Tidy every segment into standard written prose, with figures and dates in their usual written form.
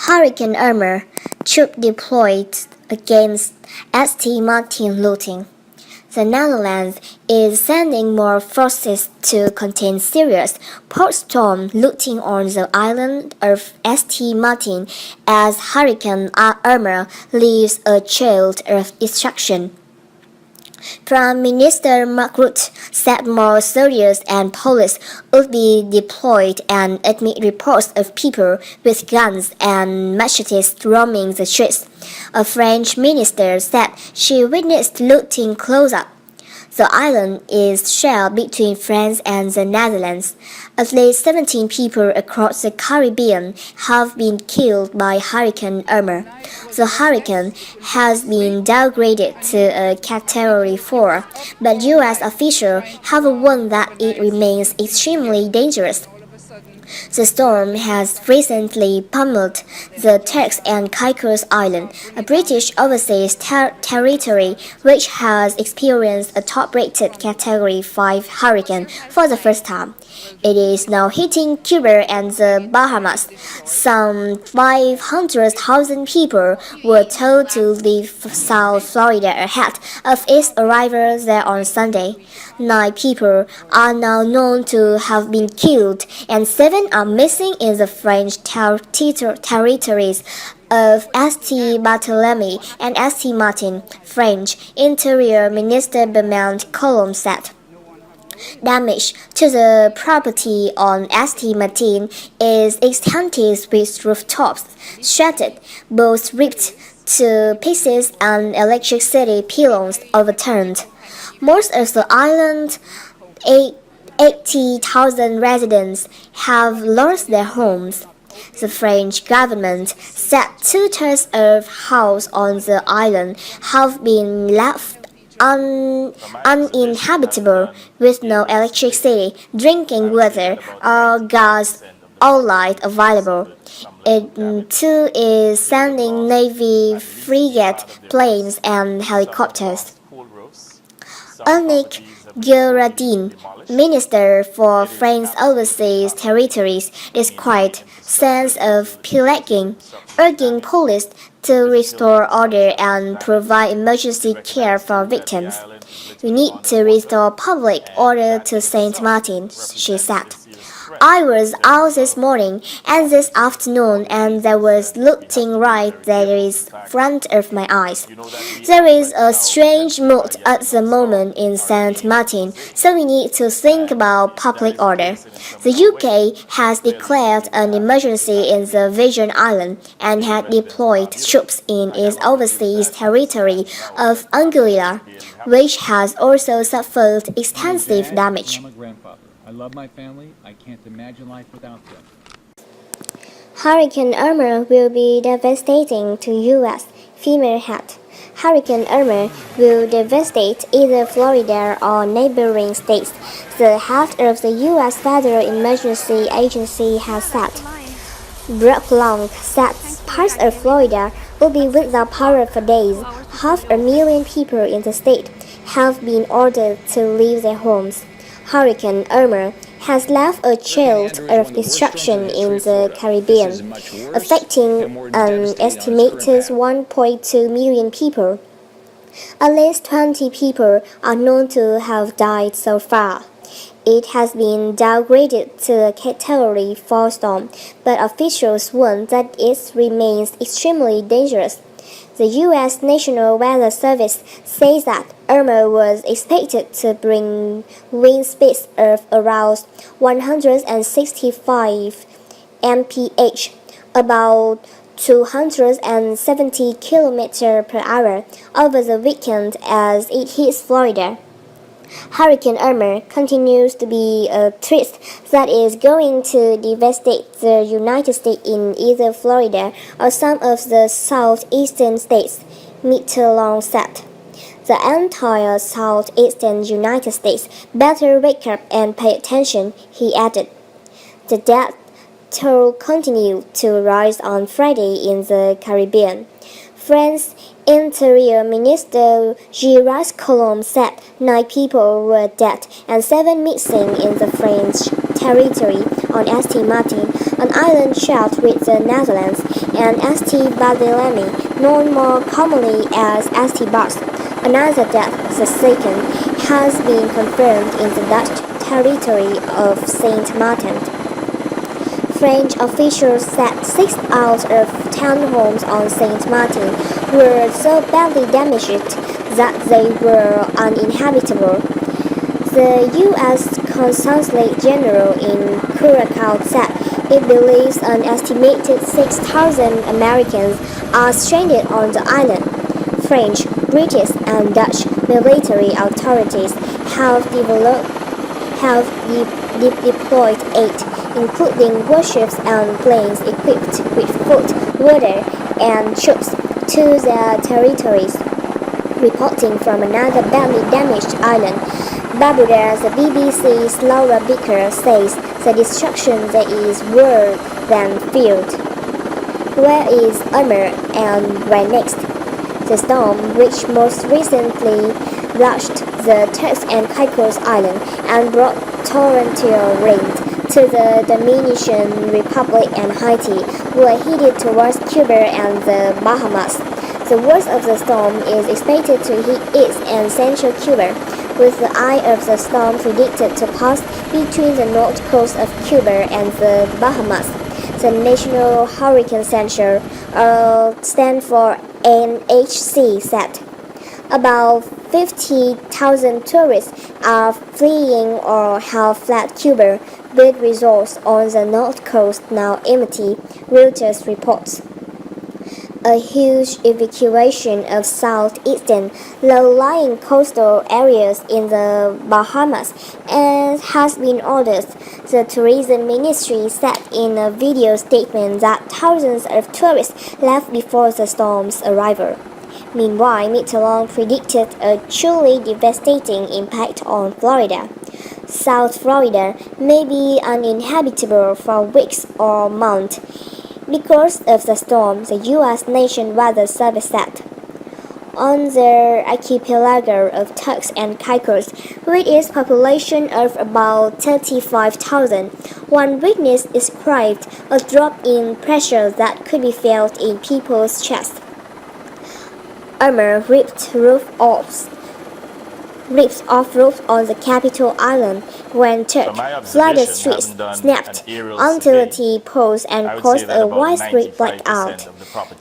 Hurricane Irma, troops deployed against St. Martin looting. The Netherlands is sending more forces to contain serious post-storm looting on the island of St. Martin as Hurricane Irma leaves a trail of destruction. Prime Minister Mark Rutte said more soldiers and police would be deployed and amid reports of people with guns and machetes roaming the streets. A French minister said she witnessed looting close up. The island is shared between France and the Netherlands. At least 17 people across the Caribbean have been killed by Hurricane Irma. The hurricane has been downgraded to a Category 4, but U.S. officials have warned that it remains extremely dangerous. The storm has recently pummeled the Turks and Caicos Island, a British overseas territory which has experienced a top-rated Category 5 hurricane for the first time. It is now hitting Cuba and the Bahamas. Some 500,000 people were told to leave South Florida ahead of its arrival there on Sunday. 9 people are now known to have been killed and 7 are missing in the French territories of St. Barthélemy and St. Martin, French Interior Minister Bernard Collomb said. Damage to the property on St. Martin is extensive with rooftops shattered, boats ripped to pieces and electricity pylons overturned. Most of the island's 80,000 residents have lost their homes. The French government said 2/3 of houses on the island have been left uninhabitable with no electricity, drinking water, or gas or light available. It too is sending Navy frigate planes and helicopters. Annick Girardin, Minister for France's Overseas Territories, described sense of pillaging, urging police to restore order and provide emergency care for victims. We need to restore public order to St. Martin, she said. I was out this morning and this afternoon and there was looting right there in front of my eyes. There is a strange mood at the moment in St. Martin, so we need to think about public order. The UK has declared an emergency in the Virgin Islands and had deployed troops in its overseas territory of Anguilla, which has also suffered extensive damage. I love my family. I can't imagine life without them. Hurricane Irma will be devastating to U.S. Female head. Hurricane Irma will devastate either Florida or neighboring states, the head of the U.S. Federal Emergency Agency has said. Brock Long said parts of Florida will be without power for days. 500,000 people in the state have been ordered to leave their homes. Hurricane Irma has left a trail of destruction in the Caribbean, affecting an estimated 1.2 million people. At least 20 people are known to have died so far. It has been downgraded to a Category 4 storm, but officials warn that it remains extremely dangerous. The U.S. National Weather Service says that Irma was expected to bring wind speeds of around 165 mph, about 270 km per hour, over the weekend as it hits Florida. Hurricane Irma continues to be a threat that is going to devastate the United States in either Florida or some of the southeastern states, Mr. Long said. The entire southeastern United States better wake up and pay attention, he added. The death toll continued to rise on Friday in the Caribbean. French Interior Minister Gérard Collomb said 9 people were dead and 7 missing in the French territory on St. Martin, an island shared with the Netherlands and St. Barthélemy, known more commonly as St. Bart. Another death, the second, has been confirmed in the Dutch territory of Saint Martin. French officials said 6 out of 10 homes on Saint Martin were so badly damaged that they were uninhabitable. The U.S. Consulate General in Curacao said it believes an estimated 6,000 Americans are stranded on the island. French, British, and Dutch military authorities have deployed aid, including warships and planes equipped with food, water, and troops, to their territories. Reporting from another badly damaged island, Barbuda, the BBC's Laura Bicker says the destruction there is worse than feared. Where is Irma and where next? The storm, which most recently lashed the Turks and Caicos Island and brought torrential rain to the Dominican Republic and Haiti, were headed towards Cuba and the Bahamas. The worst of the storm is expected to hit east and central Cuba, with the eye of the storm predicted to pass between the north coast of Cuba and the Bahamas. The National Hurricane Center, stand for NHC, said about 50,000 tourists are fleeing or have fled Cuba, with resorts on the north coast now empty, Reuters reports. A huge evacuation of southeastern, low-lying coastal areas in the Bahamas has been ordered, the tourism ministry said in a video statement that thousands of tourists left before the storm's arrival. Meanwhile, Meteorology predicted a truly devastating impact on Florida. South Florida may be uninhabitable for weeks or months. Because of the storm, the U.S. National Weather Service said. On the archipelago of Turks and Caicos, with its population of about 35,000, one witness described a drop in pressure that could be felt in people's chests. Irma ripped off roofs on the capital island when Turk flooded streets, snapped utility poles and caused a widespread blackout.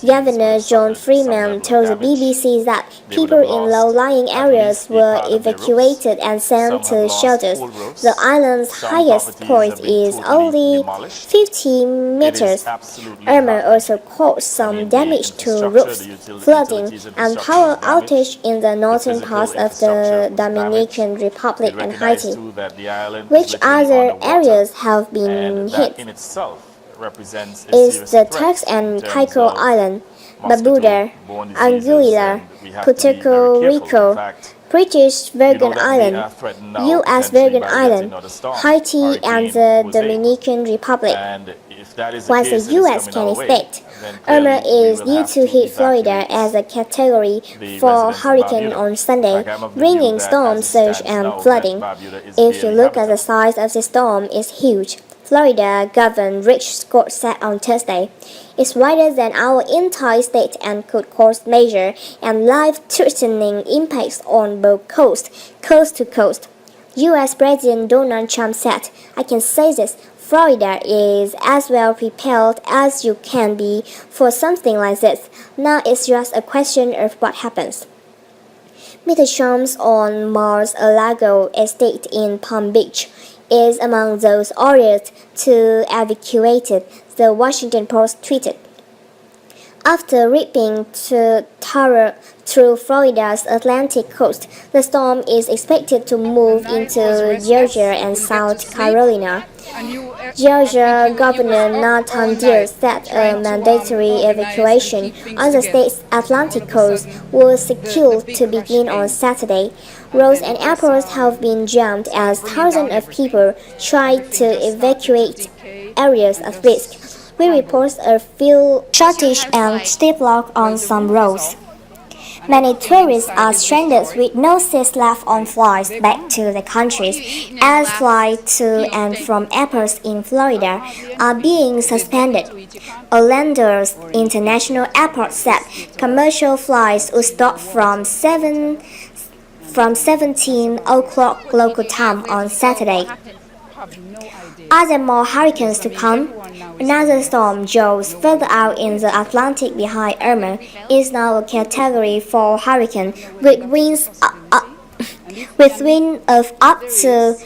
Governor John Freeman told the BBC that people in low-lying areas were evacuated and sent to shelters. The island's highest point is only 50 meters. Irma also caused some damage to roofs, flooding, and power outage in the northern parts of the Dominican Republic and Haiti. Which other areas have been hit? Is the Turks and Caicos Island, Barbuda, Anguilla, Puerto Rico, British Virgin Island, U.S. Virgin Island, Haiti, and the Dominican Republic. What the U.S. can expect. Irma is due to hit Florida as a Category 4 hurricane on Sunday, bringing storm surge and flooding. If you look at the size of the storm, it's huge. Florida Governor Rick Scott said on Thursday, "It's wider than our entire state and could cause major and life-threatening impacts on both coast to coast." U.S. President Donald Trump said, "I can say this. Florida is as well prepared as you can be for something like this. Now it's just a question of what happens." Mr. Trump's on Mar-a-Lago estate in Palm Beach is among those ordered to evacuate, the Washington Post tweeted. After ripping through Florida's Atlantic coast, the storm is expected to move into Georgia and South Carolina. Georgia Governor Nathan Deal said a mandatory evacuation on the state's Atlantic coast was scheduled to begin on Saturday. Roads and airports have been jammed as thousands of people tried to evacuate areas of risk, with reports of fuel shortage and steep lock on some roads. Many tourists are stranded with no seats left on flights back to their countries, as flights to and from airports in Florida are being suspended. Orlando's International Airport said commercial flights would stop from 17 o'clock local time on Saturday. Are there more hurricanes to come? Another storm, Joe's, further out in the Atlantic behind Irma, is now a Category 4 hurricane with winds of up to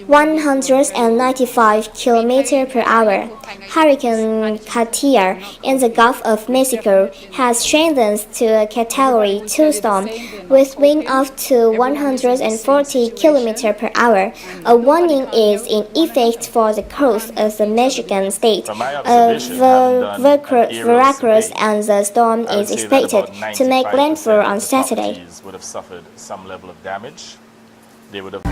195 km per hour. Hurricane Katia in the Gulf of Mexico has strengthened to a Category 2 storm with wind up to 140 km per hour. A warning is in effect for the coast of the Michigan state of Veracruz, and the storm is expected to make landfall on Saturday. Would have suffered some level of damage. They would have